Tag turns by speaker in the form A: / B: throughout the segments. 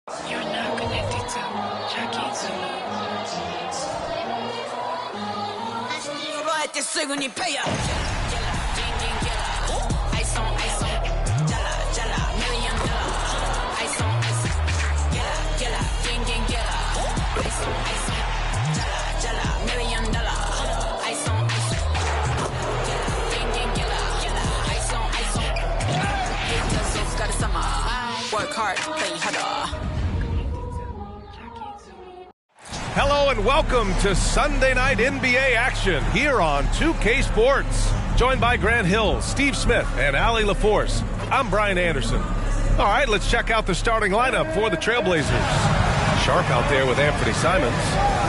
A: You're now connected to Jackie Zulu.
B: Work hard, play harder.
C: Hello and welcome to Sunday Night NBA action here on 2K Sports. Joined by Grant Hill, Steve Smith, and Allie LaForce. I'm Brian Anderson. All right, let's check out the starting lineup for the Trailblazers. Sharp out there with Anthony Simons.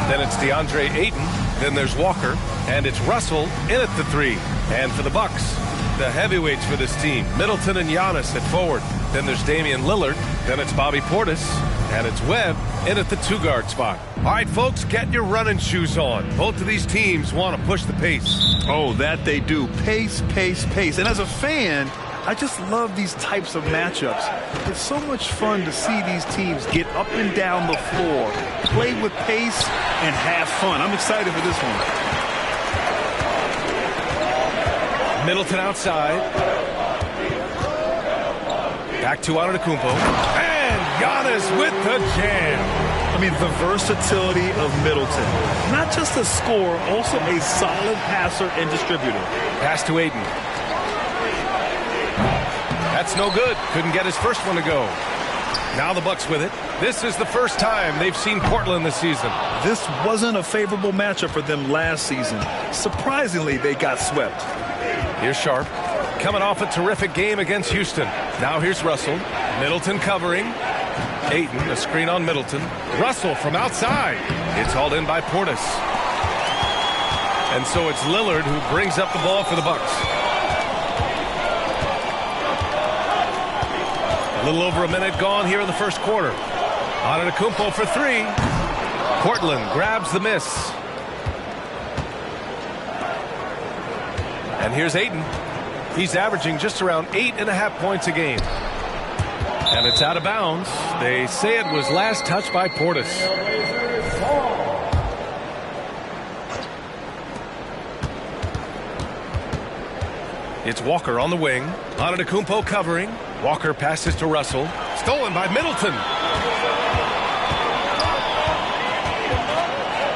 C: Then it's DeAndre Ayton. Then there's Walker. And it's Russell in at the 3. And for the Bucks, the heavyweights for this team, Middleton and Giannis at forward. Then there's Damian Lillard. Then it's Bobby Portis. And it's Webb in at the 2-guard spot. All right, folks, get your running shoes on. Both of these teams want to push the pace.
D: Oh, that they do. Pace, pace, pace. And as a fan, I just love these types of matchups. It's so much fun to see these teams get up and down the floor, play with pace, and have fun. I'm excited for this one.
C: Middleton outside. Back to Antetokounmpo. And Giannis with the jam.
D: I mean, the versatility of Middleton. Not just a scorer, also a solid passer and distributor.
C: Pass to Ayton. That's no good. Couldn't get his first one to go. Now the Bucks with it. This is the first time they've seen Portland this season.
D: This wasn't a favorable matchup for them last season. Surprisingly, they got swept.
C: Here's Sharp. Coming off a terrific game against Houston. Now here's Russell. Middleton covering. Ayton, a screen on Middleton. Russell from outside. It's hauled in by Portis. And so it's Lillard who brings up the ball for the Bucks. A little over a minute gone here in the first quarter. Antetokounmpo for 3. Portland grabs the miss. And here's Ayton. He's averaging just around 8.5 points a game. And it's out of bounds. They say it was last touched by Portis. It's Walker on the wing. Antetokounmpo covering. Walker passes to Russell. Stolen by Middleton.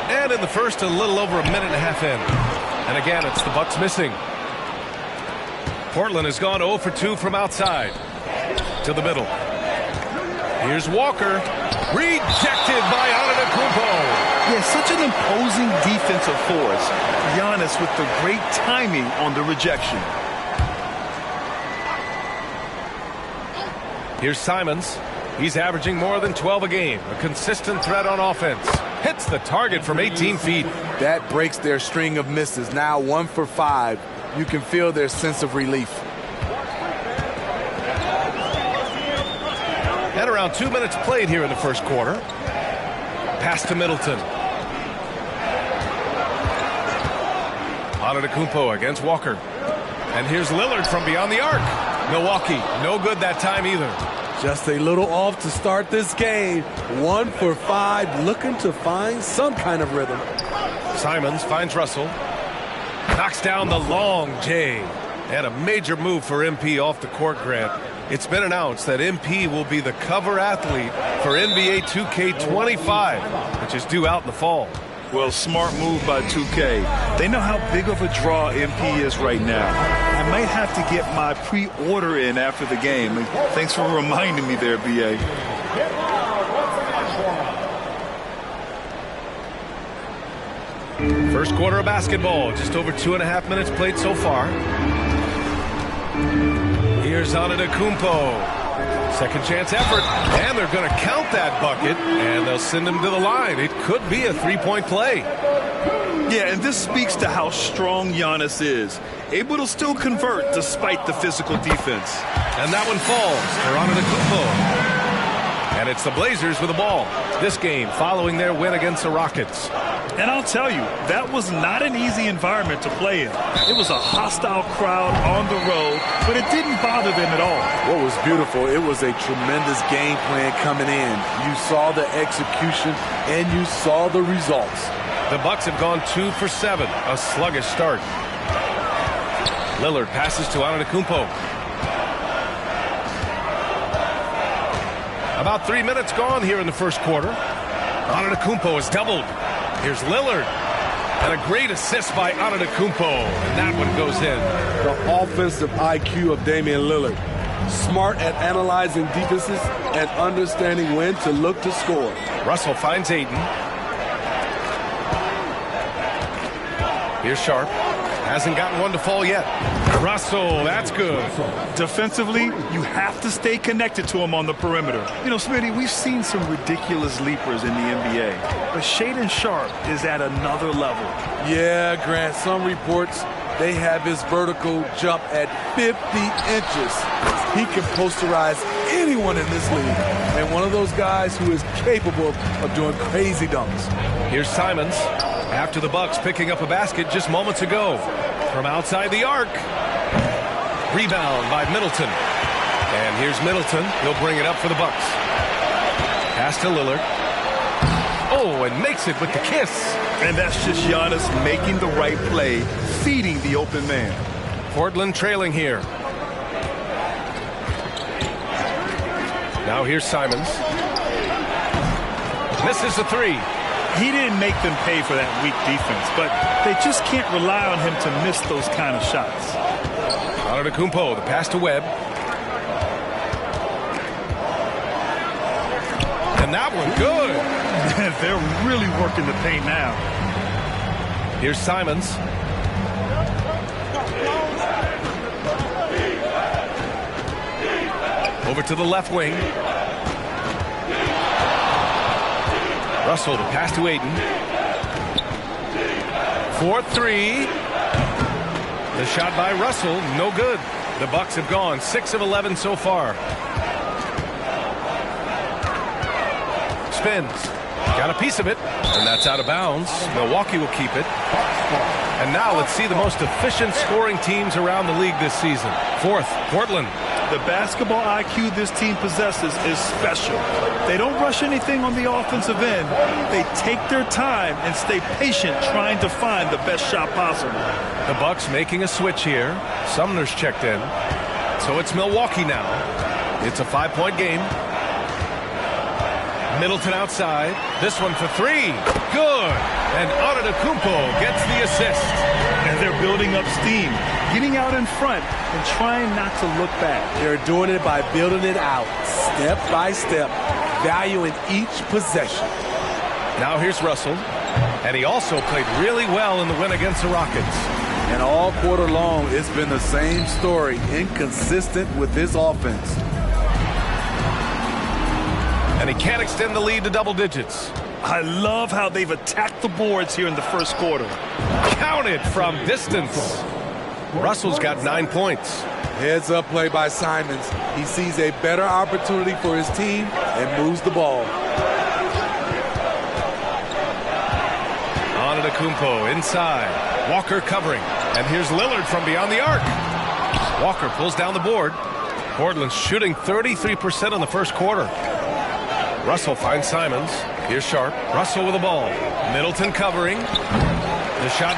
C: And in the first, a little over a minute and a half in. And again, it's the Bucks missing. Portland has gone 0 for 2 from outside. To the middle. Here's Walker. Rejected by Antetokounmpo.
D: Yeah, such an imposing defensive force. Giannis with the great timing on the rejection.
C: Here's Simons. He's averaging more than 12 a game. A consistent threat on offense. Hits the target from 18 feet.
E: That breaks their string of misses. Now 1 for 5. You can feel their sense of relief.
C: And around 2 minutes played here in the first quarter. Pass to Middleton. Antetokounmpo against Walker. And here's Lillard from beyond the arc. Milwaukee, no good that time either.
E: Just a little off to start this game. 1 for 5, looking to find some kind of rhythm.
C: Simons finds Russell. Knocks down the long J. And a major move for MP off the court, Grant. It's been announced that MP will be the cover athlete for NBA 2K25, which is due out in the fall.
D: Well, smart move by 2K. They know how big of a draw MP is right now. I might have to get my pre-order in after the game. Thanks for reminding me there, BA.
C: First quarter of basketball, just over 2.5 minutes played so far. Here's Antetokounmpo. Second chance effort, and they're going to count that bucket, and they'll send him to the line. It could be a 3-point play.
D: Yeah, and this speaks to how strong Giannis is. Able to still convert despite the physical defense.
C: And that one falls for Antetokounmpo. And it's the Blazers with the ball. This game following their win against the Rockets.
D: And I'll tell you, that was not an easy environment to play in. It was a hostile crowd on the road, but it didn't bother them at all.
E: What was beautiful, it was a tremendous game plan coming in. You saw the execution, and you saw the results.
C: The Bucks have gone 2 for 7, a sluggish start. Lillard passes to Antetokounmpo. About 3 minutes gone here in the first quarter. Antetokounmpo is doubled. Here's Lillard. And a great assist by Antetokounmpo. And that one goes in.
E: The offensive IQ of Damian Lillard. Smart at analyzing defenses and understanding when to look to score.
C: Russell finds Ayton. Here's Sharp. Hasn't gotten one to fall yet. Russell, that's good.
D: Defensively, you have to stay connected to him on the perimeter. You know, Smitty, we've seen some ridiculous leapers in the NBA, but Shaedon Sharp is at another level.
E: Yeah, Grant, some reports, they have his vertical jump at 50 inches. He can posterize anyone in this league, and one of those guys who is capable of doing crazy dunks.
C: Here's Simons. After the Bucks picking up a basket just moments ago. From outside the arc. Rebound by Middleton. And here's Middleton. He'll bring it up for the Bucks. Pass to Lillard. Oh, and makes it with the kiss.
D: And that's just Giannis making the right play, feeding the open man.
C: Portland trailing here. Now here's Simons. Misses the three.
D: He didn't make them pay for that weak defense, but they just can't rely on him to miss those kind of shots.
C: Antetokounmpo, the pass to Webb. And that one good.
D: They're really working the paint now.
C: Here's Simons. Over to the left wing. Russell, the pass to Ayton. 4-3. The shot by Russell, no good. The Bucks have gone 6 of 11 so far. Spins. Got a piece of it, and that's out of bounds. Milwaukee will keep it. And now let's see the most efficient scoring teams around the league this season. Fourth, Portland.
D: The basketball IQ this team possesses is special. They don't rush anything on the offensive end. They take their time and stay patient trying to find the best shot possible.
C: The Bucks making a switch here. Sumner's checked in. So it's Milwaukee now. It's a 5-point game. Middleton outside. This one for three. Good. And Antetokounmpo gets the assist.
D: And they're building up steam, getting out in front and trying not to look back.
E: They're doing it by building it out, step by step, valuing each possession.
C: Now here's Russell. And he also played really well in the win against the Rockets.
E: And all quarter long, it's been the same story, inconsistent with his offense.
C: And he can't extend the lead to double digits.
D: I love how they've attacked the boards here in the first quarter.
C: Counted from distance. Russell's got 9 points.
E: Heads up play by Simons. He sees a better opportunity for his team and moves the ball.
C: Antetokounmpo inside. Walker covering. And here's Lillard from beyond the arc. Walker pulls down the board. Portland's shooting 33% in the first quarter. Russell finds Simons. Here's Sharp. Russell with the ball. Middleton covering. The shot.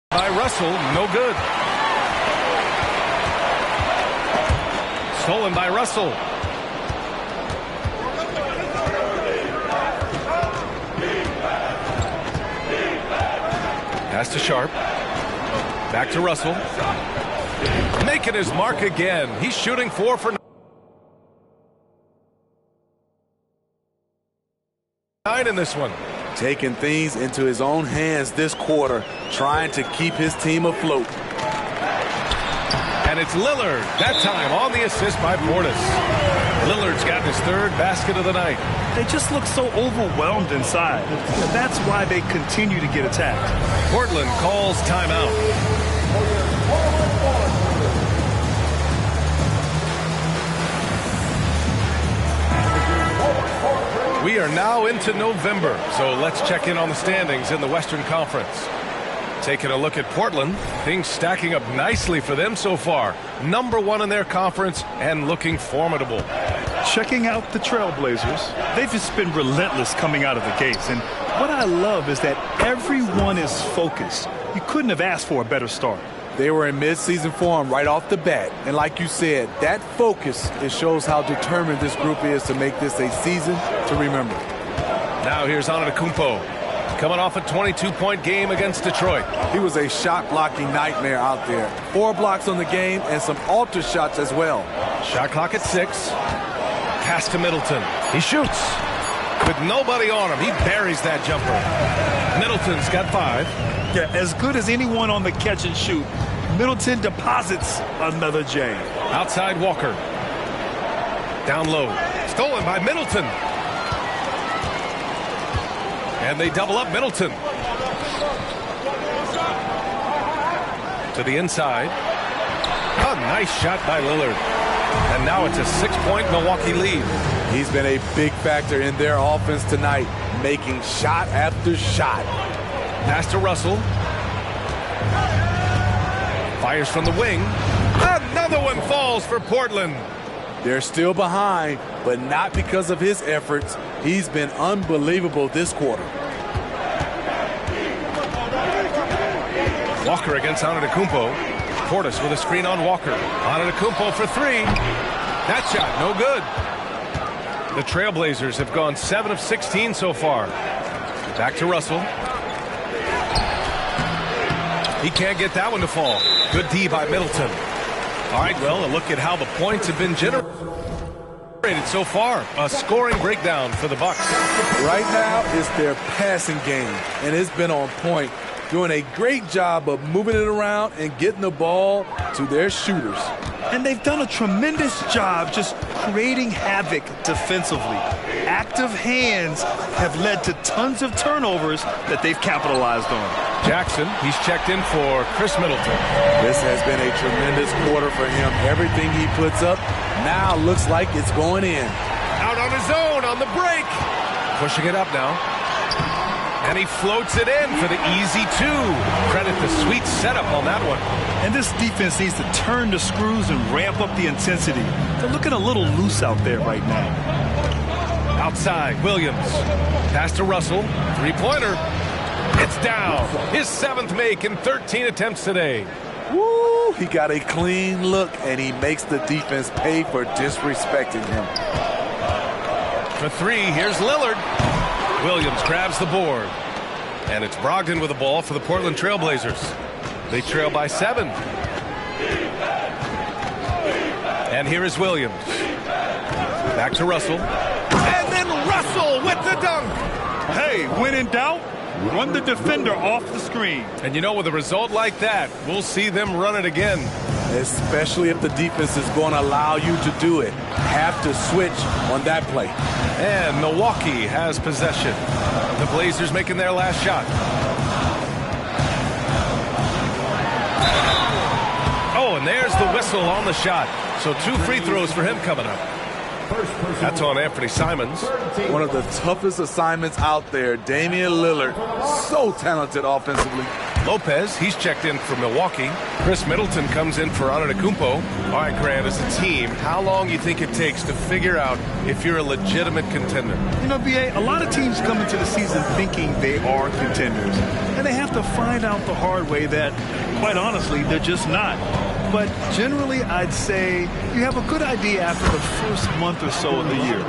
C: By Russell, no good. Stolen by Russell. Pass to Sharp. Back to Russell. Making his mark again. He's shooting 4 for 9 in this one.
E: Taking things into his own hands this quarter, trying to keep his team afloat.
C: And it's Lillard, that time on the assist by Portis. Lillard's got his 3rd basket of the night.
D: They just look so overwhelmed inside. That's why they continue to get attacked.
C: Portland calls timeout. We are now into November, so let's check in on the standings in the Western Conference. Taking a look at Portland, things stacking up nicely for them so far. Number 1 in their conference and looking formidable.
D: Checking out the Trailblazers, they've just been relentless coming out of the gates. And what I love is that everyone is focused. You couldn't have asked for a better start.
E: They were in mid-season form right off the bat. And like you said, that focus, it shows how determined this group is to make this a season to remember.
C: Now here's Antetokounmpo. Coming off a 22-point game against Detroit.
E: He was a shot-blocking nightmare out there. 4 blocks on the game and some alter shots as well.
C: Shot clock at 6. Pass to Middleton. He shoots. With nobody on him, he buries that jumper. Middleton's got 5.
D: Yeah, as good as anyone on the catch and shoot. Middleton deposits another J.
C: Outside Walker. Down low. Stolen by Middleton. And they double up Middleton. To the inside. A nice shot by Lillard. And now it's a 6-point Milwaukee lead.
E: He's been a big factor in their offense tonight, making shot after shot.
C: Pass to Russell. Fires from the wing. Another one falls for Portland.
E: They're still behind, but not because of his efforts. He's been unbelievable this quarter.
C: Walker against Antetokounmpo. Portis with a screen on Walker. Antetokounmpo for 3. That shot, no good. The Trailblazers have gone 7 of 16 so far. Back to Russell. He can't get that one to fall. Good D by Middleton. All right, well, a look at how the points have been generated so far. A scoring breakdown for the Bucks.
E: Right now, it's their passing game, and it's been on point. Doing a great job of moving it around and getting the ball to their shooters.
D: And they've done a tremendous job just creating havoc defensively. Active hands have led to tons of turnovers that they've capitalized on.
C: Jackson, he's checked in for Chris Middleton.
E: This has been a tremendous quarter for him. Everything he puts up now looks like it's going in.
C: Out on his own on the break. Pushing it up now. And he floats it in for the easy 2. Credit the sweet setup on that one.
D: And this defense needs to turn the screws and ramp up the intensity. They're looking a little loose out there right now.
C: Outside, Williams. Pass to Russell. 3-pointer. It's down. His 7th make in 13 attempts today.
E: Woo! He got a clean look, and he makes the defense pay for disrespecting him.
C: For 3, here's Lillard. Williams grabs the board. And it's Brogdon with the ball for the Portland Trailblazers. They trail by 7. And here is Williams. Back to Russell. And then Russell with the dunk.
D: Hey, when in doubt, run the defender off the screen.
C: And you know, with a result like that, we'll see them run it again.
E: Especially if the defense is going to allow you to do it. Have to switch on that play.
C: And Milwaukee has possession. The Blazers making their last shot. Oh, and there's the whistle on the shot. So 2 free throws for him coming up. That's on Anthony Simons.
E: One of the toughest assignments out there. Damian Lillard, so talented offensively.
C: Lopez, he's checked in for Milwaukee. Chris Middleton comes in for Antetokounmpo. All right, Grant, as a team, how long do you think it takes to figure out if you're a legitimate contender?
D: You know, B.A., a lot of teams come into the season thinking they are contenders. And they have to find out the hard way that, quite honestly, they're just not. but generally I'd say you have a good idea after the first month or so of the year.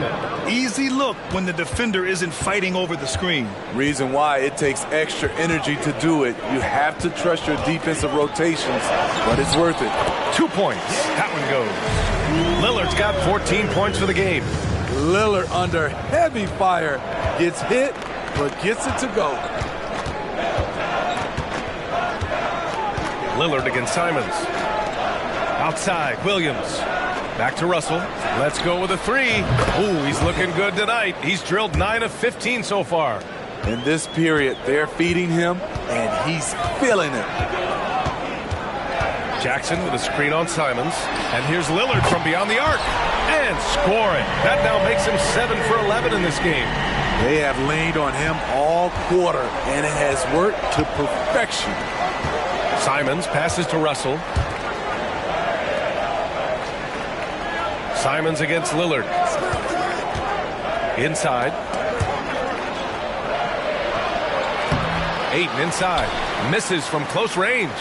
D: Easy look when the defender isn't fighting over the screen.
E: Reason why it takes extra energy to do it. You have to trust your defensive rotations, but it's worth it.
C: 2 points. That one goes. Lillard's got 14 points for the game.
E: Lillard under heavy fire. Gets hit, but gets it to go.
C: Lillard against Simons. Outside, Williams. Back to Russell. Let's go with a three. Ooh, he's looking good tonight. He's drilled 9 of 15 so far.
E: In this period, they're feeding him, and he's feeling it.
C: Jackson with a screen on Simons. And here's Lillard from beyond the arc. And scoring. That now makes him 7 for 11 in this game.
E: They have leaned on him all quarter, and it has worked to perfection.
C: Simons passes to Russell. Simons against Lillard. Inside. Ayton inside. Misses from close range.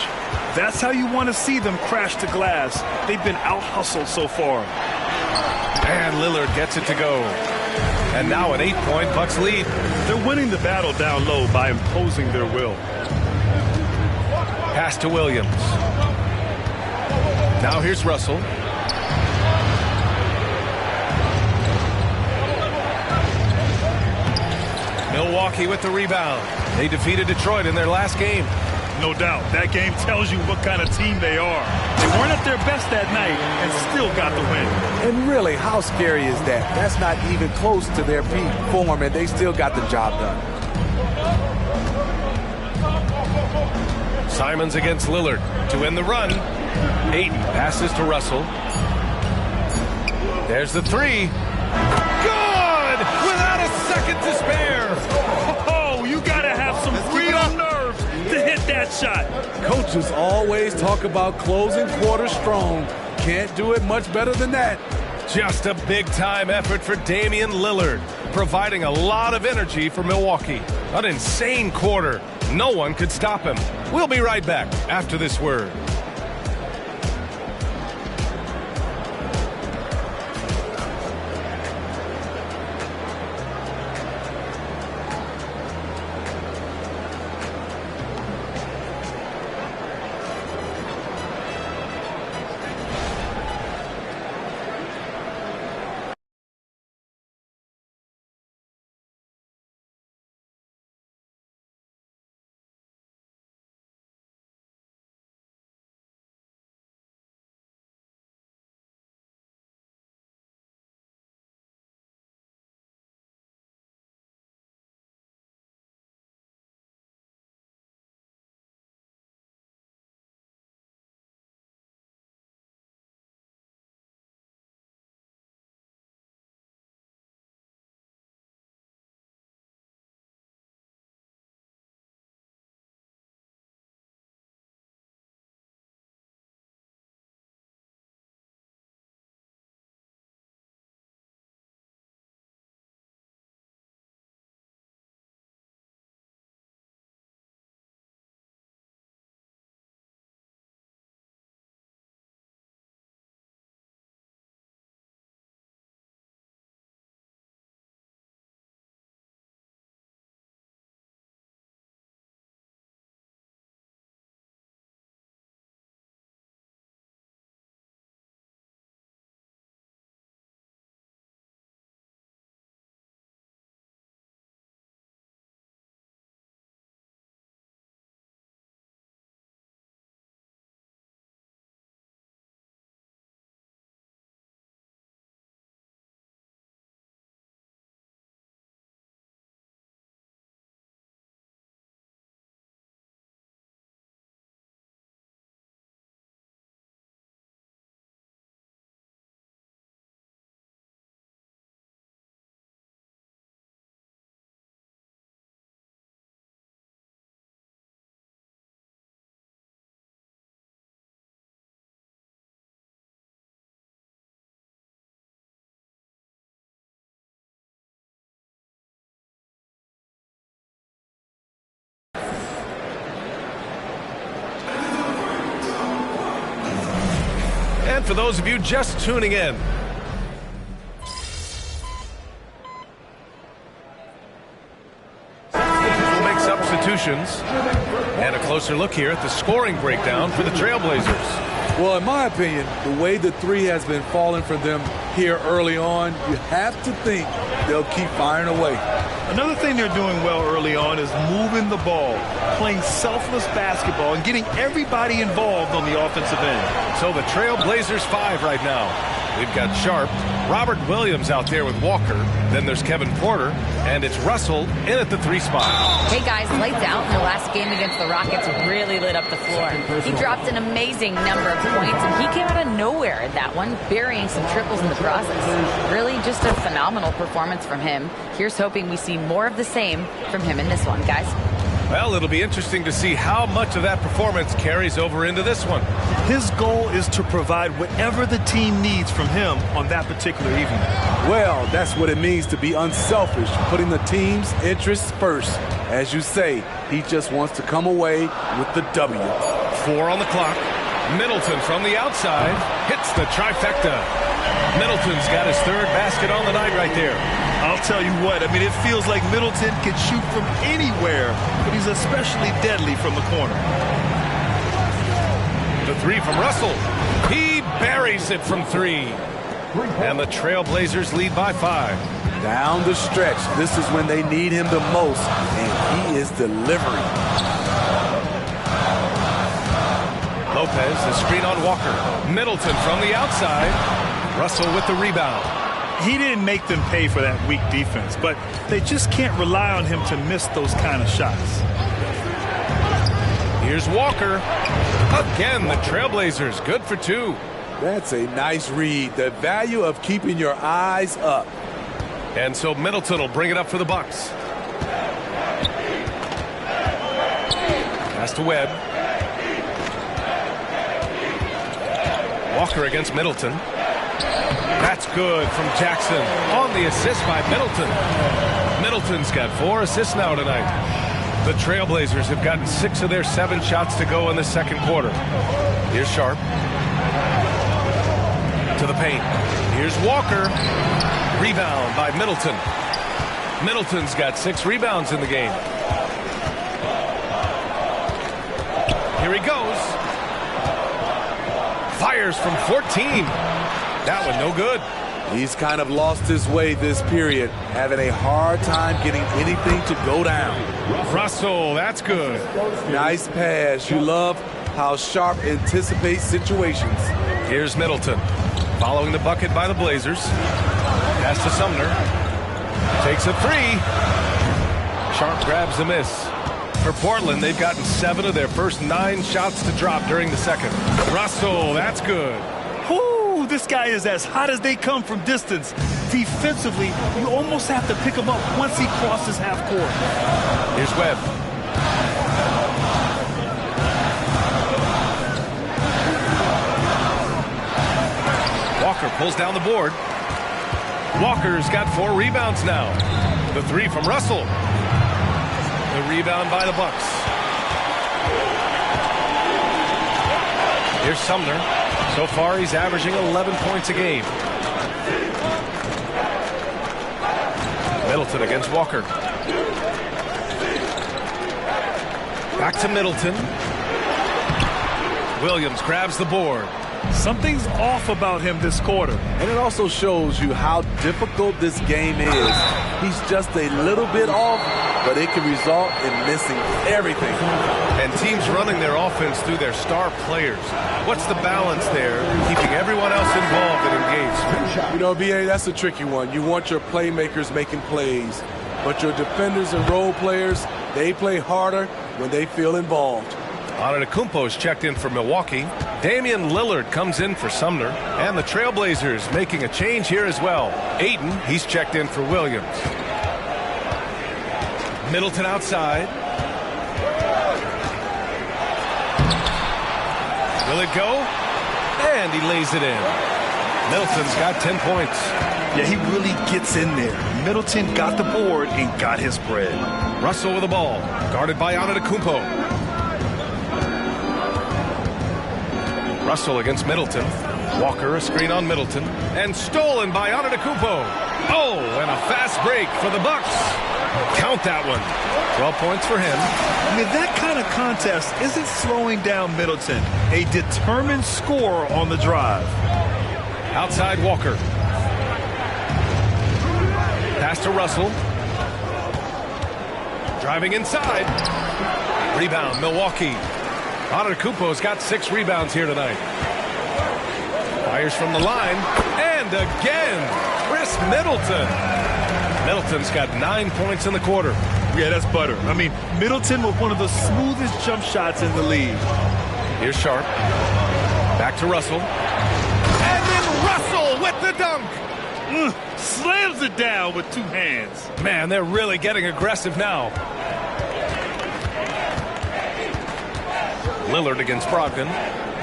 D: That's how you want to see them crash to glass. They've been out-hustled so far.
C: And Lillard gets it to go. And now an 8-point Bucks lead.
D: They're winning the battle down low by imposing their will.
C: Pass to Williams. Now here's Russell. Milwaukee with the rebound. They defeated Detroit in their last game.
D: No doubt. That game tells you what kind of team they are. They weren't at their best that night and still got the win.
E: And really, how scary is that? That's not even close to their peak form, and they still got the job done.
C: Simons against Lillard to end the run. Ayton passes to Russell. There's the three. Good! Without a second to spare.
D: Oh, you got to have some real nerves to hit that shot.
E: Coaches always talk about closing quarters strong. Can't do it much better than that.
C: Just a big-time effort for Damian Lillard, providing a lot of energy for Milwaukee. An insane quarter. No one could stop him. We'll be right back after this word. And for those of you just tuning in, we'll make substitutions and a closer look here at the scoring breakdown for the Trailblazers.
E: Well, in my opinion, the way the three has been falling for them here early on, you have to think they'll keep firing away.
D: Another thing they're doing well early on is moving the ball, playing selfless basketball, and getting everybody involved on the offensive end.
C: So the Trailblazers 5 right now. We've got Sharp, Robert Williams out there with Walker. Then there's Kevin Porter, and it's Russell in at the 3 spot.
F: Hey guys, lights out in their last game against the Rockets really lit up the floor. He dropped an amazing number of points, and he came out of nowhere in that one, burying some triples in the process. Really just a phenomenal performance from him. Here's hoping we see more of the same from him in this one, guys.
C: Well, it'll be interesting to see how much of that performance carries over into this one.
D: His goal is to provide whatever the team needs from him on that particular evening.
E: Well, that's what it means to be unselfish, putting the team's interests first. As you say, he just wants to come away with the W.
C: 4 on the clock. Middleton from the outside hits the trifecta. Middleton's got his 3rd basket on the night right there.
D: I'll tell you what, I mean, it feels like Middleton can shoot from anywhere, but he's especially deadly from the corner.
C: The 3 from Russell. He buries it from 3. And the Trailblazers lead by 5.
E: Down the stretch, this is when they need him the most, and he is delivering.
C: Lopez, the screen on Walker. Middleton from the outside. Russell with the rebound.
D: He didn't make them pay for that weak defense, but they just can't rely on him to miss those kind of shots.
C: Here's Walker. Again, the Trailblazers good for 2.
E: That's a nice read. The value of keeping your eyes up.
C: And so Middleton will bring it up for the Bucks. Pass to Webb. Walker against Middleton. That's good from Jackson on the assist by Middleton. Middleton's got 4 assists now tonight. The Trailblazers have gotten 6 of their 7 shots to go in the second quarter. Here's Sharp. To the paint. Here's Walker. Rebound by Middleton. Middleton's got 6 rebounds in the game. Here he goes. Fires from 14. That one no good.
E: He's kind of lost his way this period, having a hard time getting anything to go down.
C: Russell, that's good.
E: Nice pass. You love how Sharp anticipates situations.
C: Here's Middleton. Following the bucket by the Blazers. Pass to Sumner. Takes a 3. Sharp grabs the miss. For Portland, they've gotten 7 of their first 9 shots to drop during the second. Russell, that's good.
D: Whoo, this guy is as hot as they come from distance. Defensively, you almost have to pick him up once he crosses half court.
C: Here's Webb. Walker pulls down the board. Walker's got 4 rebounds now. The 3 from Russell. The rebound by the Bucks. Here's Sumner. So far, he's averaging 11 points a game. Middleton against Walker. Back to Middleton. Williams grabs the board.
D: Something's off about him this quarter.
E: And it also shows you how difficult this game is. He's just a little bit off, but it can result in missing everything.
C: And teams running their offense through their star players. What's the balance there, keeping everyone else involved and engaged?
E: You know, B.A., that's a tricky one. You want your playmakers making plays, but your defenders and role players, they play harder when they feel involved.
C: Antetokounmpo's checked in for Milwaukee. Damian Lillard comes in for Sumner. And the Trailblazers making a change here as well. Ayton, he's checked in for Williams. Middleton outside. Will it go? And he lays it in. Middleton's got 10 points.
D: Yeah, he really gets in there. Middleton got the board and got his bread.
C: Russell with the ball. Guarded by Antetokounmpo. Russell against Middleton. Walker, a screen on Middleton, and stolen by Antetokounmpo. Oh, and a fast break for the Bucks. Count that one. 12 points for him.
D: I mean, that kind of contest isn't slowing down Middleton. A determined scorer on the drive.
C: Outside Walker. Pass to Russell. Driving inside. Rebound, Milwaukee. Antetokounmpo's got 6 rebounds here tonight. Fires from the line. And again, Chris Middleton. Middleton's got 9 points in the quarter.
D: Yeah, that's butter. I mean, Middleton with one of the smoothest jump shots in the league.
C: Here's Sharp. Back to Russell. And then Russell with the dunk.
D: Slams it down with 2 hands.
C: Man, they're really getting aggressive now. Lillard against Brogdon.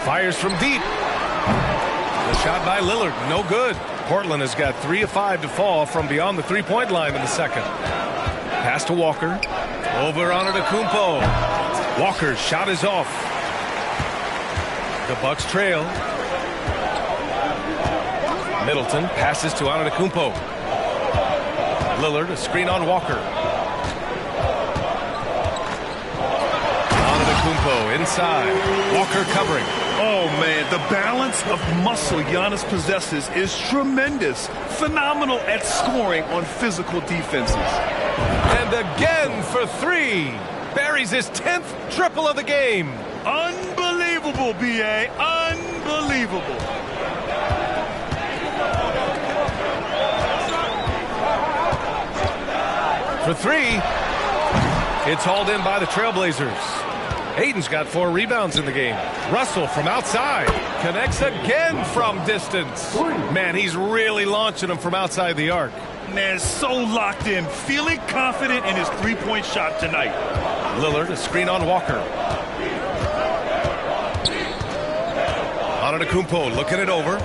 C: Fires from deep. The shot by Lillard, no good. Portland has got 3 of 5 to fall from beyond the three-point line in the second. Pass to Walker. Over Antetokounmpo. Walker's shot is off. The Bucks trail. Middleton passes to Antetokounmpo. Lillard, a screen on Walker. Antetokounmpo inside. Walker covering.
D: Oh, man, the balance of muscle Giannis possesses is tremendous. Phenomenal at scoring on physical defenses.
C: And again for 3. Buries his 10th triple of the game.
D: Unbelievable, B.A. Unbelievable.
C: For 3. It's hauled in by the Trailblazers. Ayton's got 4 rebounds in the game. Russell from outside connects again from distance. Man, he's really launching them from outside the arc.
D: Man, so locked in, feeling confident in his three-point shot tonight.
C: Lillard, a screen on Walker. Antetokounmpo looking it over.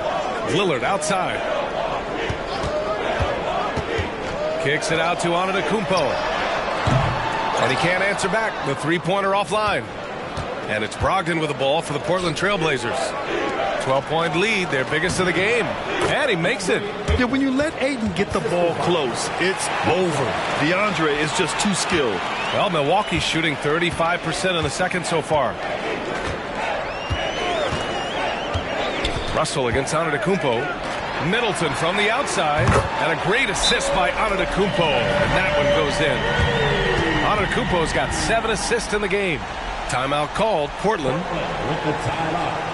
C: Lillard outside. Kicks it out to Antetokounmpo. And he can't answer back. The three-pointer offline. And it's Brogdon with the ball for the Portland Trailblazers. 12-point lead, their biggest of the game. And he makes it.
D: Yeah, when you let Ayton get the ball close, it's over. DeAndre is just too skilled.
C: Well, Milwaukee's shooting 35% in the second so far. Russell against Antetokounmpo. Middleton from the outside. And a great assist by Antetokounmpo. And that one goes in. Antetokounmpo's got 7 assists in the game. Timeout called. Portland.
G: With the timeout.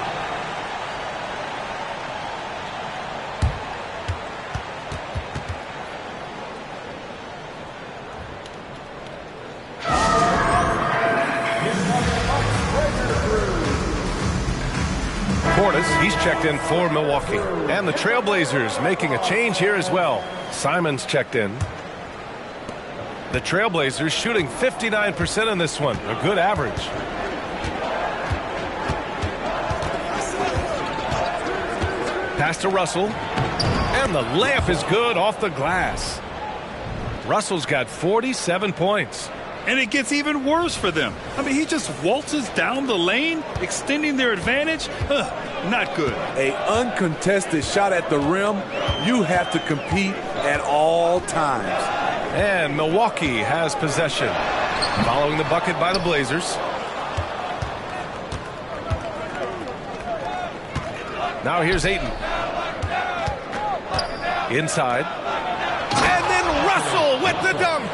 C: Portis, he's checked in for Milwaukee. And the Trailblazers making a change here as well. Simon's checked in. The Trailblazers shooting 59% in this one. A good average. Pass to Russell. And the layup is good off the glass. Russell's got 47 points.
D: And it gets even worse for them. I mean, he just waltzes down the lane, extending their advantage. Not good.
E: A uncontested shot at the rim. You have to compete at all times.
C: And Milwaukee has possession. Following the bucket by the Blazers. Now here's Ayton. Inside. And then Russell with the dunk.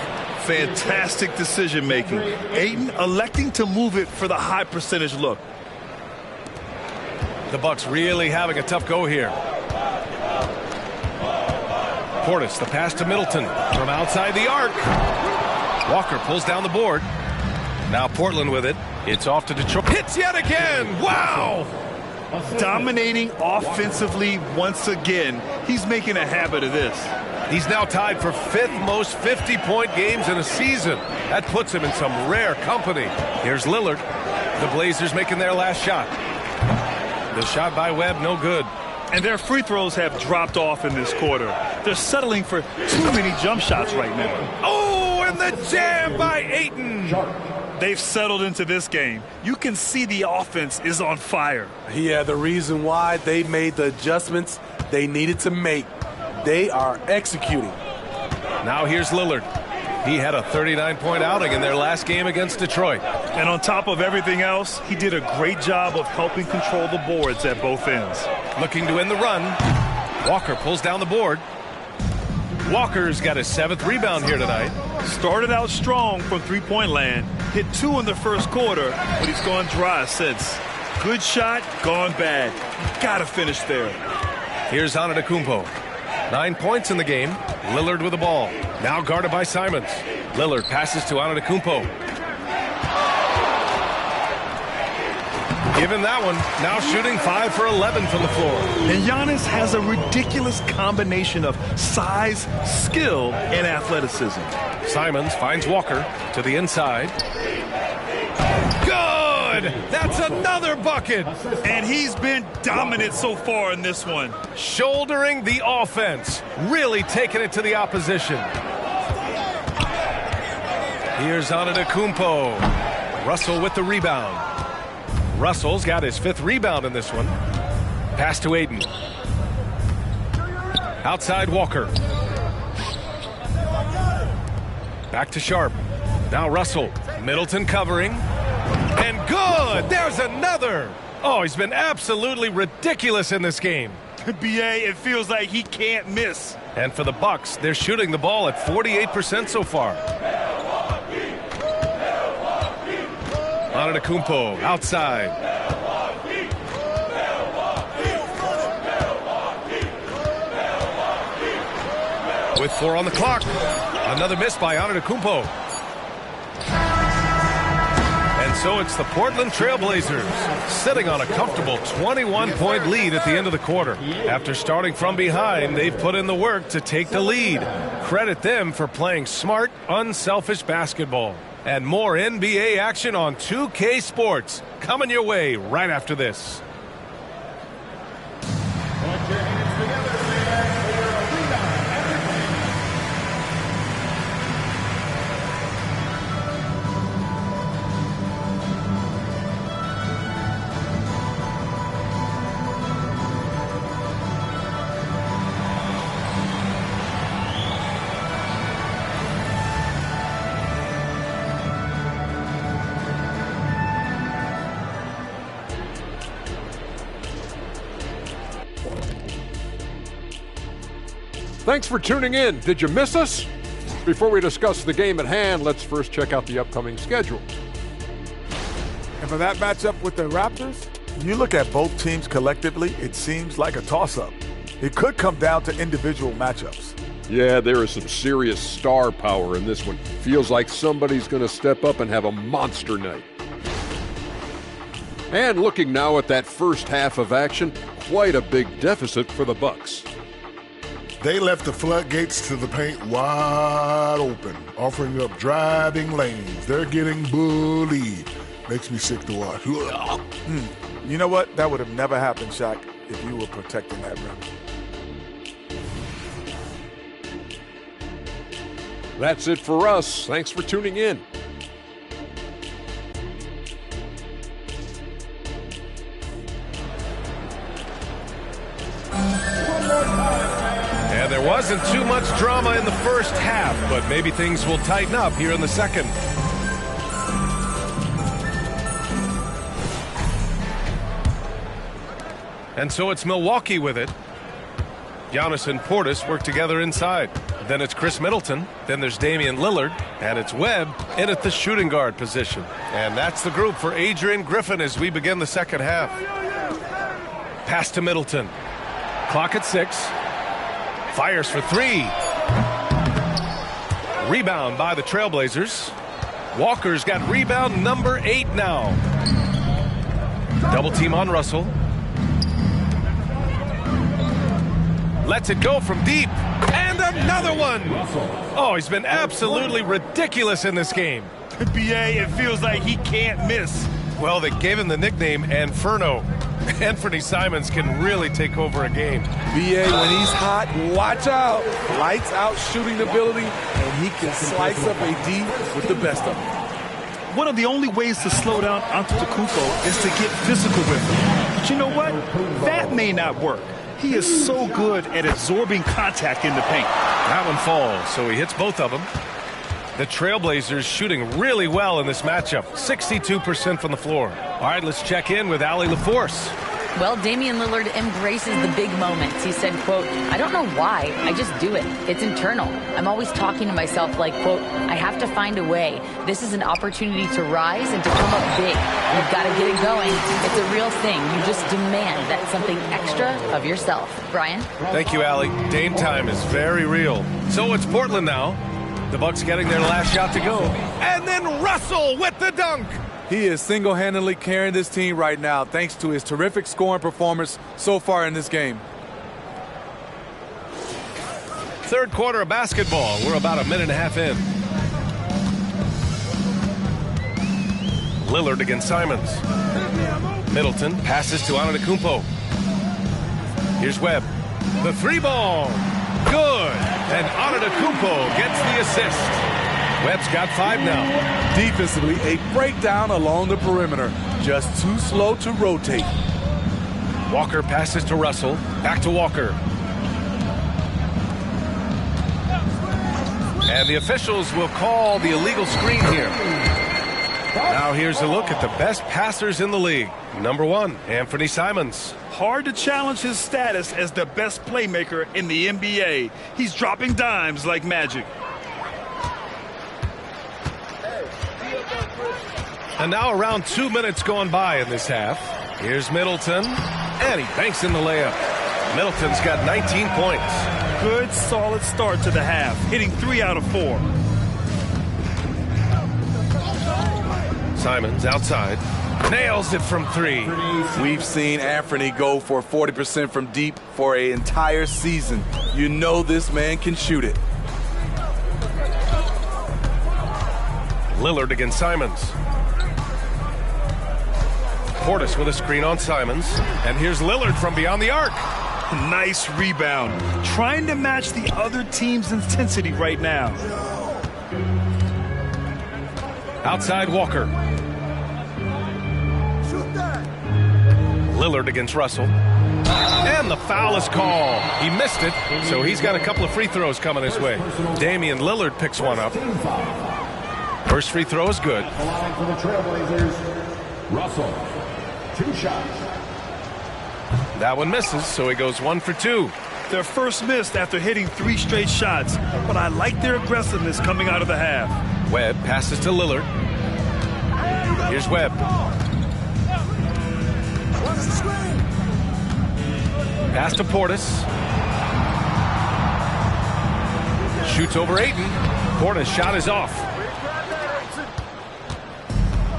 D: Fantastic decision making. Ayton electing to move it for the high percentage look.
C: The Bucks really having a tough go here. Portis, the pass to Middleton from outside the arc. Walker pulls down the board. Now Portland with it. It's off to Detroit. Hits yet again. Wow!
D: Dominating offensively once again. He's making a habit of this.
C: He's now tied for 5th most 50-point games in a season. That puts him in some rare company. Here's Lillard. The Blazers making their last shot. The shot by Webb, no good.
D: And their free throws have dropped off in this quarter. They're settling for too many jump shots right now.
C: Oh, and the jam by Ayton.
D: they've settled into this game. You can see the offense is on fire.
E: Yeah, the reason why they made the adjustments they needed to make. They are executing.
C: Now here's Lillard. He had a 39-point outing in their last game against Detroit.
D: And on top of everything else, he did a great job of helping control the boards at both ends.
C: Looking to end the run. Walker pulls down the board. Walker's got his 7th rebound here tonight.
D: Started out strong from three-point land, hit 2 in the first quarter, but he's gone dry since. Good shot, gone bad. Gotta finish there.
C: Here's Antetokounmpo. 9 points in the game. Lillard with the ball. Now guarded by Simons. Lillard passes to Antetokounmpo. Give him that one. Now shooting 5 for 11 from the floor.
D: And Giannis has a ridiculous combination of size, skill, and athleticism.
C: Simons finds Walker to the inside. Good! That's another bucket!
D: And he's been dominant so far in this one.
C: Shouldering the offense. Really taking it to the opposition. Here's Antetokounmpo. Russell with the rebound. Russell's got his 5th rebound in this one. Pass to Aiden. Outside Walker. Back to Sharp. Now Russell. Middleton covering. And good! There's another! Oh, he's been absolutely ridiculous in this game.
D: BA, it feels like he can't miss.
C: And for the Bucks, they're shooting the ball at 48% so far. Antetokounmpo outside. With 4 on the clock. Another miss by Antetokounmpo. And so it's the Portland Trailblazers sitting on a comfortable 21-point lead at the end of the quarter. After starting from behind, they've put in the work to take the lead. Credit them for playing smart, unselfish basketball. And more NBA action on 2K Sports coming your way right after this.
H: Thanks for tuning in. Did you miss us? Before we discuss the game at hand, let's first check out the upcoming schedule.
I: And for that matchup with the Raptors, when you look at both teams collectively, it seems like a toss-up. It could come down to individual matchups.
H: Yeah, there is some serious star power in this one. Feels like somebody's going to step up and have a monster night. And looking now at that first half of action, quite a big deficit for the Bucks.
J: They left the floodgates to the paint wide open, offering up driving lanes. They're getting bullied. Makes me sick to watch.
I: You know what? That would have never happened, Shaq, if you were protecting that rim.
H: That's it for us. Thanks for tuning in.
C: And there wasn't too much drama in the first half, but maybe things will tighten up here in the second. And so it's Milwaukee with it. Giannis and Portis work together inside. Then it's Chris Middleton. Then there's Damian Lillard. And it's Webb in at the shooting guard position. And that's the group for Adrian Griffin as we begin the second half. Pass to Middleton. Clock at 6. Fires for 3. Rebound by the Trailblazers. Walker's got rebound number 8 now. Double team on Russell. Lets it go from deep. And another one. Oh, he's been absolutely ridiculous in this game.
D: BA, it feels like he can't miss.
C: Well, they gave him the nickname Inferno. Anthony Simons can really take over a game.
E: BA, when he's hot, watch out. Lights out shooting ability, and he can slice up a D with the best of them.
D: one of the only ways to slow down Antetokounmpo is to get physical with him. But you know what? That may not work. He is so good at absorbing contact in the paint.
C: That one falls, so he hits both of them. The Trailblazers shooting really well in this matchup. 62% from the floor. All right, let's check in with Allie LaForce.
F: Well, Damian Lillard embraces the big moments. He said, quote, "I don't know why, I just do it. It's internal. I'm always talking to myself like, quote, I have to find a way. This is an opportunity to rise and to come up big. You've got to get it going. It's a real thing. You just demand that something extra of yourself." Brian?
C: Thank you, Allie. Dame time is very real. So it's Portland now. The Bucks getting their last shot to go. And then Russell with the dunk.
E: He is single-handedly carrying this team right now thanks to his terrific scoring performance so far in this game.
C: Third quarter of basketball. We're about a minute and a half in. Lillard against Simons. Middleton passes to Antetokounmpo. Here's Webb. The three ball. Good. And Antetokounmpo gets the assist. Webb's got 5 now.
E: Defensively, a breakdown along the perimeter. Just too slow to rotate.
C: Walker passes to Russell. Back to Walker. And the officials will call the illegal screen here. Now here's a look at the best passers in the league. Number 1, Anthony Simons.
D: Hard to challenge his status as the best playmaker in the NBA. He's dropping dimes like magic.
C: And now around 2 minutes gone by in this half. Here's Middleton, and he banks in the layup. Middleton's got 19 points.
D: Good, solid start to the half, hitting 3 out of 4.
C: Simons outside, nails it from 3.
E: We've seen Anthony go for 40% from deep for an entire season. You know this man can shoot it.
C: Lillard against Simons. Portis with a screen on Simons. And here's Lillard from beyond the arc.
D: Nice rebound. Trying to match the other team's intensity right now.
C: Outside Walker. Lillard against Russell. And the foul is called. He missed it, so he's got a couple of free throws coming his way. Damian Lillard picks one up. First free throw is good.
G: For the Trailblazers, Russell. 2 shots.
C: That one misses, so he goes 1 for 2.
D: Their first missed after hitting 3 straight shots, but I like their aggressiveness coming out of the half.
C: Webb passes to Lillard. Here's Webb. Pass to Portis. Shoots over Ayton. Portis' shot is off.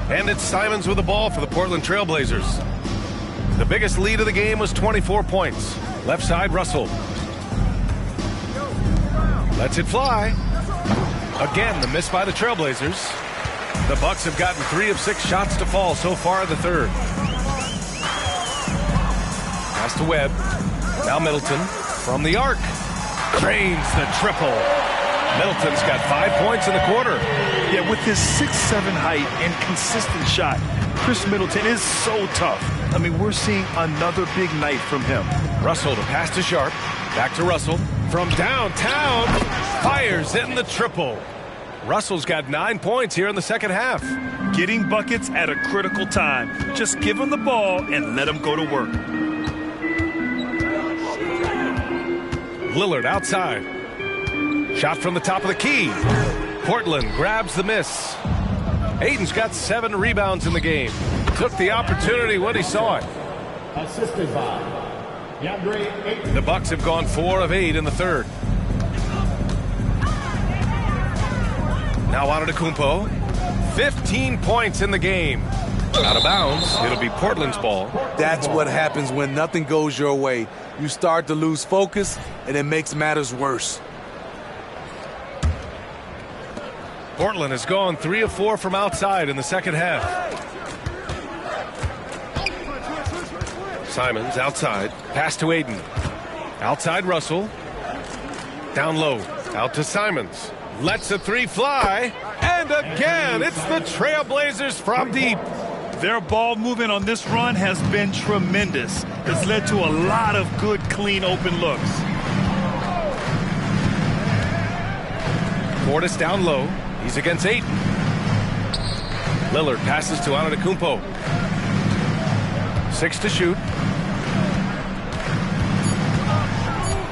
C: And it's Simons with the ball for the Portland Trailblazers. The biggest lead of the game was 24 points. Left side, Russell. Lets it fly. Again, the miss by the Trailblazers. The Bucks have gotten 3 of 6 shots to fall so far in the third. Pass to Webb. Now Middleton from the arc. Drains the triple. Middleton's got 5 points in the quarter.
D: Yeah, with his 6'7" height and consistent shot, Chris Middleton is so tough. I mean, we're seeing another big night from him.
C: Russell to pass to Sharp. Back to Russell. From downtown, fires in the triple. Russell's got 9 points here in the second half.
D: Getting buckets at a critical time. Just give him the ball and let him go to work.
C: Lillard outside. Shot from the top of the key. Portland grabs the miss. Ayton's got 7 rebounds in the game. Took the opportunity when he saw it.
G: Assisted by DeAndre Ayton.
C: The Bucks have gone 4 of 8 in the third. Now Antetokounmpo. 15 points in the game. Out of bounds. It'll be Portland's ball.
E: That's what happens when nothing goes your way. You start to lose focus, and it makes matters worse.
C: Portland has gone 3 of 4 from outside in the second half. Simons outside. Pass to Ayton. Outside Russell. Down low. Out to Simons. Lets the 3 fly. And And again, it's the Trailblazers from deep.
D: Their ball movement on this run has been tremendous. It's led to a lot of good, clean, open looks.
C: Portis down low. He's against Ayton. Lillard passes to Antetokounmpo. 6 to shoot.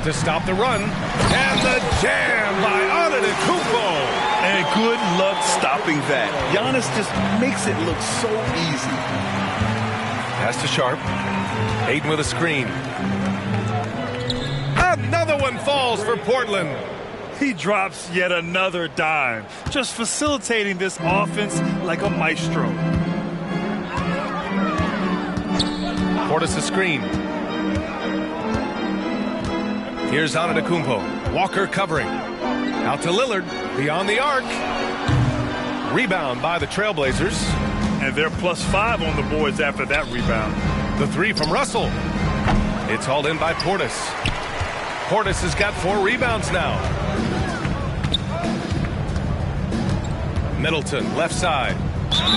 C: To stop the run. And the jam by Antetokounmpo.
D: And good luck stopping that. Giannis just makes it look so easy.
C: Pass to Sharp. Ayton with a screen. Another one falls for Portland.
D: He drops yet another dime, just facilitating this offense like a maestro.
C: Portis a screen. Here's Antetokounmpo. Walker covering. Out to Lillard. Beyond the arc. Rebound by the Trailblazers.
D: And they're +5 on the boards after that rebound.
C: The 3 from Russell. It's hauled in by Portis. Portis has got 4 rebounds now. Middleton, left side.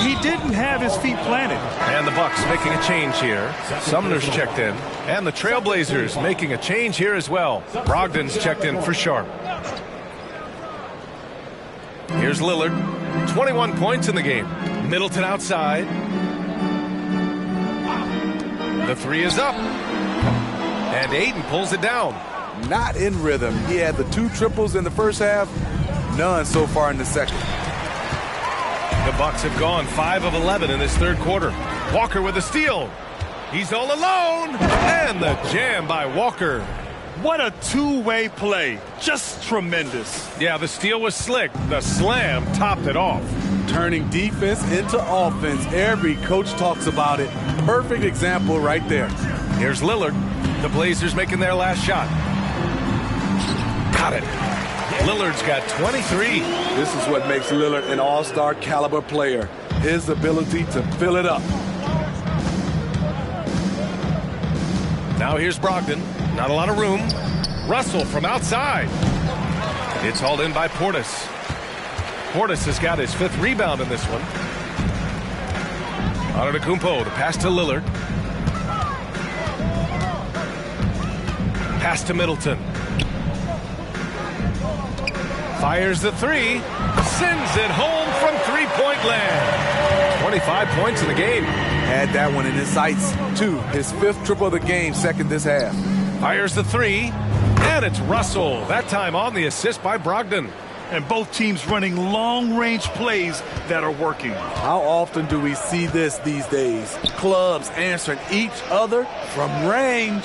D: He didn't have his feet planted.
C: And the Bucks making a change here. Sumner's checked in. And the Trailblazers making a change here as well. Brogdon's checked in for Sharp. Here's Lillard. 21 points in the game. Middleton outside. The 3 is up. And Ayton pulls it down.
E: Not in rhythm. He had the 2 triples in the first half. None so far in the second.
C: The Bucks have gone 5 of 11 in this third quarter. Walker with a steal. He's all alone. And the jam by Walker.
D: What a two-way play. Just tremendous.
C: Yeah, the steal was slick. The slam topped it off.
E: Turning defense into offense. Every coach talks about it. Perfect example right there.
C: Here's Lillard. The Blazers making their last shot. Got it. Lillard's got 23.
E: This is what makes Lillard an all-star caliber player. His ability to fill it up.
C: Now here's Brogdon. Not a lot of room. Russell from outside. It's hauled in by Portis. Portis has got his 5th rebound in this one. Antetokounmpo, the pass to Lillard. Pass to Middleton. Fires the 3. Sends it home from three-point land. 25 points in the game.
E: Had that one in his sights, too. His 5th triple of the game, second this half.
C: Fires the 3. And it's Russell. That time on the assist by Brogdon.
D: And both teams running long-range plays that are working.
E: How often do we see this these days? Clubs answering each other from range.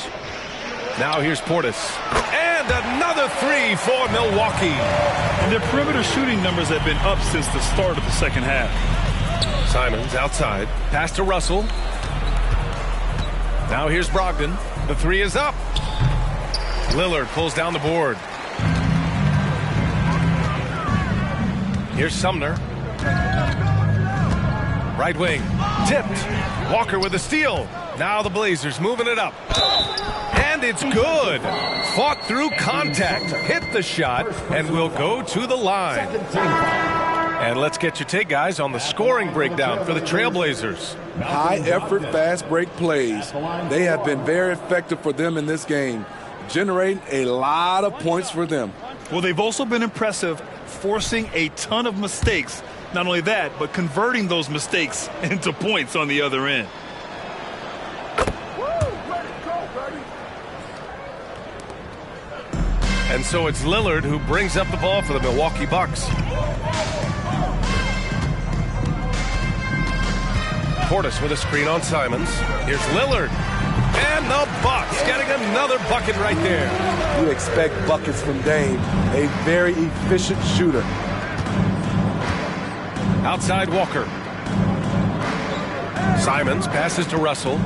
C: Now here's Portis. And another 3 for Milwaukee.
D: And their perimeter shooting numbers have been up since the start of the second half.
C: Simons outside. Pass to Russell. Now here's Brogdon. The 3 is up. Lillard pulls down the board. Here's Sumner. Right wing. Tipped. Walker with a steal. Now the Blazers moving it up. And it's good. Fought through contact. Hit the shot and will go to the line. And let's get your take, guys, on the scoring breakdown for the Trailblazers.
E: High-effort, fast-break plays. They have been very effective for them in this game, generating a lot of points for them.
D: Well, they've also been impressive, forcing a ton of mistakes. Not only that, but converting those mistakes into points on the other end.
C: And so it's Lillard who brings up the ball for the Milwaukee Bucks. Portis with a screen on Simons. Here's Lillard. And the Bucks getting another bucket right there.
E: You expect buckets from Dame, a very efficient shooter.
C: Outside Walker. Simons passes to Russell.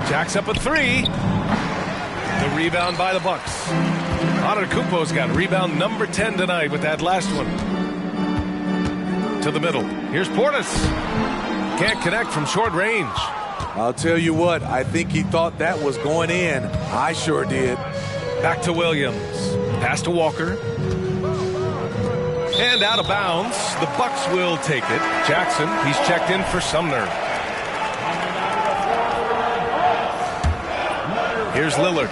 C: Jacks up a 3. The rebound by the Bucks. Antetokounmpo's got rebound number 10 tonight with that last one. To the middle. Here's Portis. Can't connect from short range.
E: I'll tell you what, I think he thought that was going in. I sure did.
C: Back to Williams. Pass to Walker. And out of bounds, the Bucks will take it. Jackson, he's checked in for Sumner. Here's Lillard.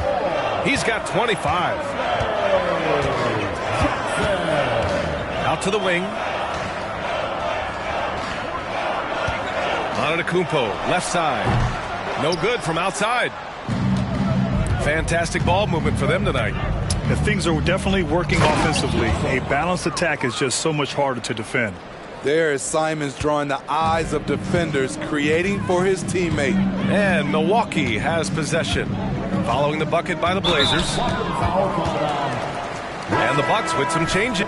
C: He's got 25. Out to the wing. Antetokounmpo, left side. No good from outside. Fantastic ball movement for them tonight.
D: And things are definitely working offensively. A balanced attack is just so much harder to defend.
E: There is Simons drawing the eyes of defenders, creating for his teammate.
C: And Milwaukee has possession. Following the bucket by the Blazers. And the Bucks with some changes.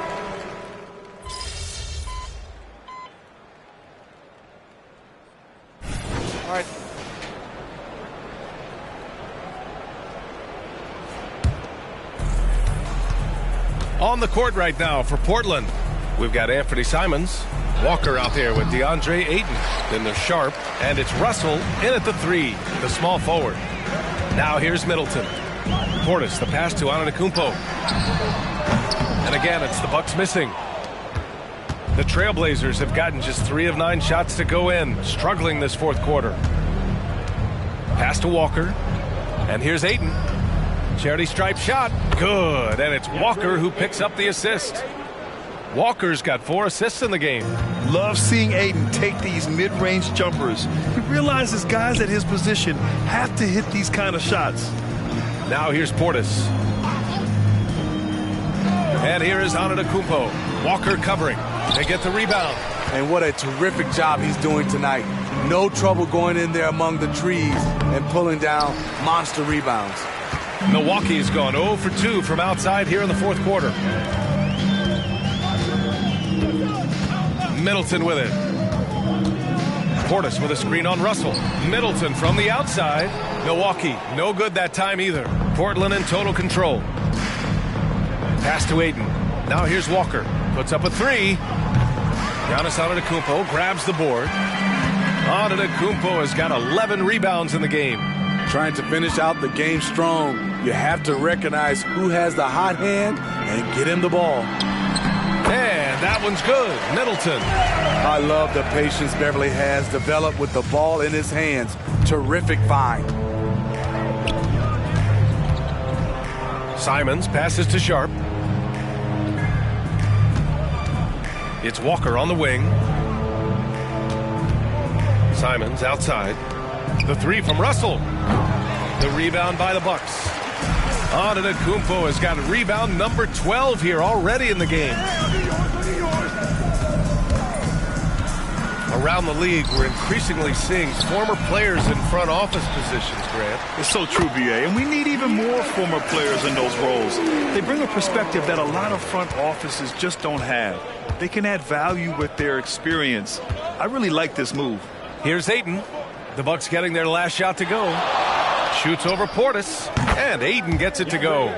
E: All right.
C: On the court right now for Portland, we've got Anthony Simons. Walker out there with DeAndre Ayton. Then there's Sharp, and it's Russell in at the 3, the small forward. Now here's Middleton. Portis, the pass to Antetokounmpo. And again, it's the Bucks missing. The Trailblazers have gotten just 3 of 9 shots to go in, struggling this fourth quarter. Pass to Walker, and here's Ayton. Charity stripe shot, good, and it's Walker who picks up the assist. Walker's got 4 assists in the game.
D: Love seeing Ayton take these mid-range jumpers. He realizes guys at his position have to hit these kind of shots.
C: Now here's Portis. And here is Antetokounmpo. Walker covering. They get the rebound.
E: And what a terrific job he's doing tonight. No trouble going in there among the trees and pulling down monster rebounds.
C: Milwaukee's gone 0 for 2 from outside here in the fourth quarter. Middleton with it. Portis with a screen on Russell. Middleton from the outside. Milwaukee, no good that time either. Portland in total control. Pass to Ayton. Now here's Walker. Puts up a 3. Giannis Antetokounmpo grabs the board. Antetokounmpo has got 11 rebounds in the game.
E: Trying to finish out the game strong, you have to recognize who has the hot hand and get him the ball.
C: And that one's good. Middleton.
E: I love the patience Beverly has developed with the ball in his hands. Terrific find.
C: Simons passes to Sharp. It's Walker on the wing. Simons outside. The 3 from Russell. The rebound by the Bucks. Antetokounmpo has got rebound number 12 here already in the game. Around the league, we're increasingly seeing former players in front office positions, Grant.
D: It's so true, B.A., and we need even more former players in those roles. They bring a perspective that a lot of front offices just don't have. They can add value with their experience. I really like this move.
C: Here's Ayton. The Bucks getting their last shot to go. Shoots over Portis, and Ayton gets it to go.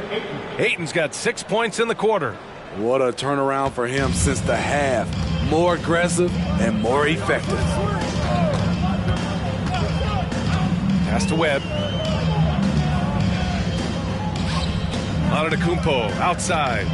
C: Ayton's got 6 points in the quarter.
E: What a turnaround for him since the half. More aggressive and more effective.
C: Pass to Webb. Antetokounmpo outside.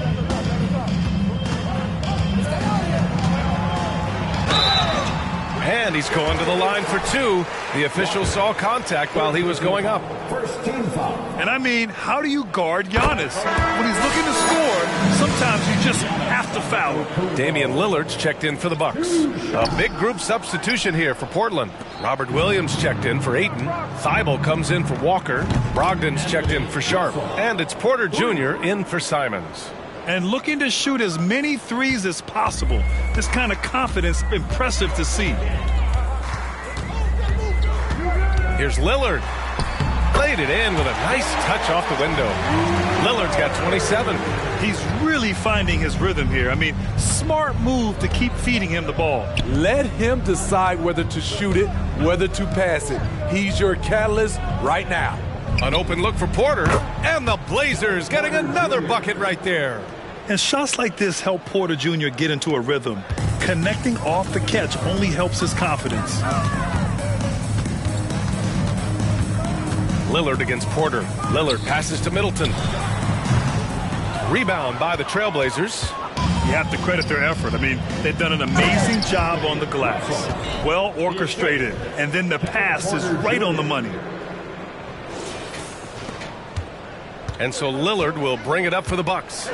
C: And he's going to the line for 2. The official saw contact while he was going up.
G: First team foul.
D: And I mean, how do you guard Giannis? When he's looking to score, sometimes you just have to foul.
C: Damian Lillard's checked in for the Bucks. A big group substitution here for Portland. Robert Williams checked in for Ayton. Thibault comes in for Walker. Brogdon's checked in for Sharp. And it's Porter Jr. in for Simons.
D: And looking to shoot as many threes as possible. This kind of confidence, impressive to see.
C: Here's Lillard. Played it in with a nice touch off the window. Lillard's got 27.
D: He's really finding his rhythm here. I mean, smart move to keep feeding him the ball.
E: Let him decide whether to shoot it, whether to pass it. He's your catalyst right now.
C: An open look for Porter, and the Blazers getting another bucket right there.
D: And shots like this help Porter Jr. get into a rhythm. Connecting off the catch only helps his confidence.
C: Lillard against Porter. Lillard passes to Middleton. Rebound by the Trailblazers.
D: You have to credit their effort. I mean, they've done an amazing job on the glass. Well orchestrated. And then the pass is right on the money.
C: And so Lillard will bring it up for the Bucks.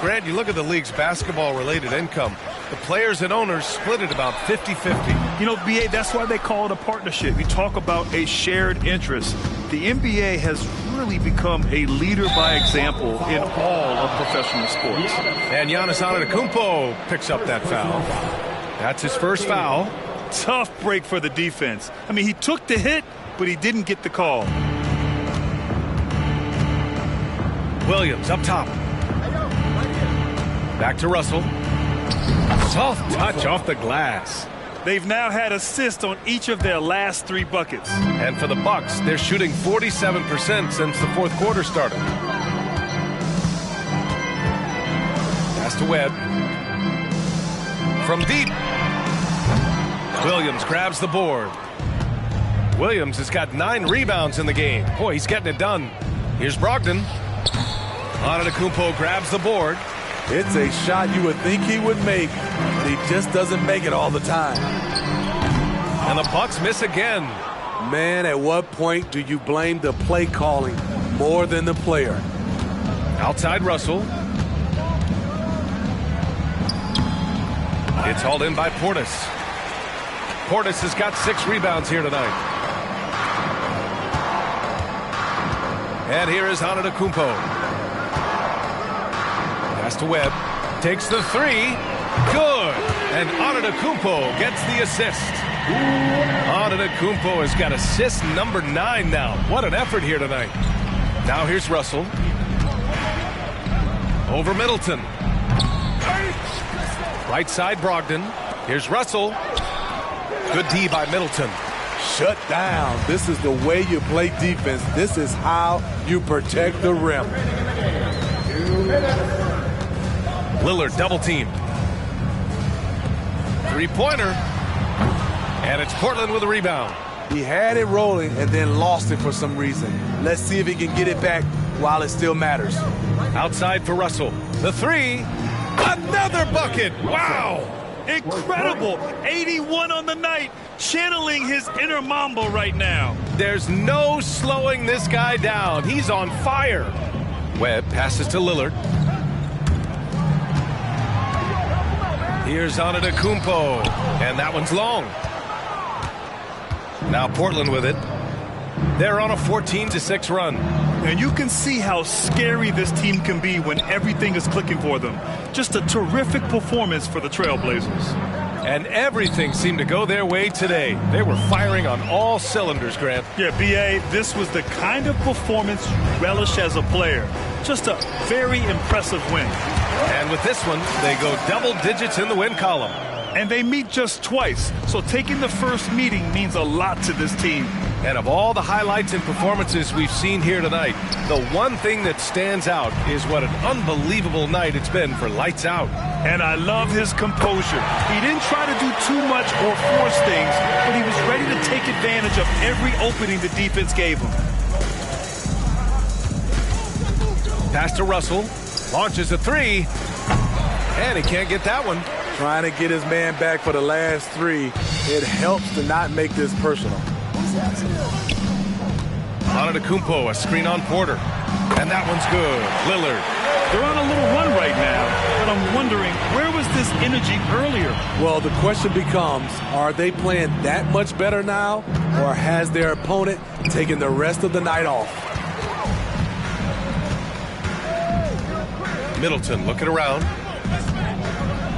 C: Grant, you look at the league's basketball-related income. The players and owners split it about 50-50.
D: You know, BA, that's why they call it a partnership. You talk about a shared interest. The NBA has really become a leader by example in all of professional sports.
C: And Giannis Antetokounmpo picks up that foul. That's his first foul.
D: Tough break for the defense. I mean, he took the hit, but he didn't get the call.
C: Williams up top. Back to Russell. Soft touch off the glass.
D: They've now had assists on each of their last 3 buckets.
C: And for the Bucks, they're shooting 47% since the fourth quarter started. Pass to Webb. From deep. Williams grabs the board. Williams has got 9 rebounds in the game. Boy, he's getting it done. Here's Brogdon. Antetokounmpo grabs the board.
E: It's a shot you would think he would make, but he just doesn't make it all the time.
C: And the Bucks miss again.
E: Man, at what point do you blame the play calling more than the player?
C: Outside Russell. It's hauled in by Portis. Portis has got 6 rebounds here tonight. And here is Antetokounmpo. Pass to Webb. Takes the 3. Good. And Antetokounmpo gets the assist. Antetokounmpo has got assist number 9 now. What an effort here tonight. Now here's Russell. Over Middleton. Right side Brogdon. Here's Russell. Good D by Middleton.
E: Shut down. This is the way you play defense. This is how you protect the rim.
C: Lillard double teamed. 3-pointer. And it's Portland with a rebound.
E: He had it rolling and then lost it for some reason. Let's see if he can get it back while it still matters.
C: Outside for Russell. The 3. Another bucket. Wow.
D: Incredible. 81 on the night. Channeling his inner Mamba right now.
C: There's no slowing this guy down. He's on fire. Webb passes to Lillard. Here's Antetokounmpo, and that one's long. Now Portland with it. They're on a 14-6 run.
D: And you can see how scary this team can be when everything is clicking for them. Just a terrific performance for the Trailblazers.
C: And everything seemed to go their way today. They were firing on all cylinders, Grant.
D: Yeah, B.A., this was the kind of performance you relish as a player. Just a very impressive win.
C: And with this one, they go double digits in the win column.
D: And they meet just twice, so taking the first meeting means a lot to this team.
C: And of all the highlights and performances we've seen here tonight, the one thing that stands out is what an unbelievable night it's been for Lights Out.
D: And I love his composure. He didn't try to do too much or force things, but he was ready to take advantage of every opening the defense gave him.
C: Pass to Russell. Launches a 3. And he can't get that one.
E: Trying to get his man back for the last 3. It helps to not make this personal.
C: Antetokounmpo, a screen on Porter. And that one's good. Lillard.
D: They're on a little run right now, but I'm wondering, where was this energy earlier?
E: Well, the question becomes, are they playing that much better now, or has their opponent taken the rest of the night off?
C: Middleton looking around.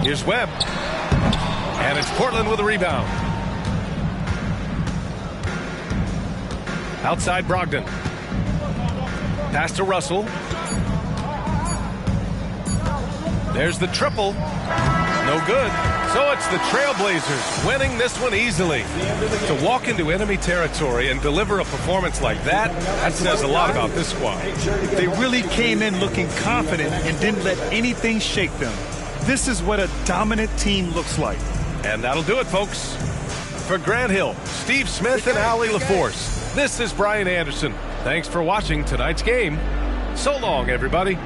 C: Here's Webb. And it's Portland with a rebound. Outside Brogdon. Pass to Russell. There's the triple. No good. So it's the Trailblazers winning this one easily. To walk into enemy territory and deliver a performance like that, that says a lot about this squad.
D: They really came in looking confident and didn't let anything shake them. This is what a dominant team looks like.
C: And that'll do it, folks. For Grant Hill, Steve Smith, and Allie LaForce, this is Brian Anderson. Thanks for watching tonight's game. So long, everybody.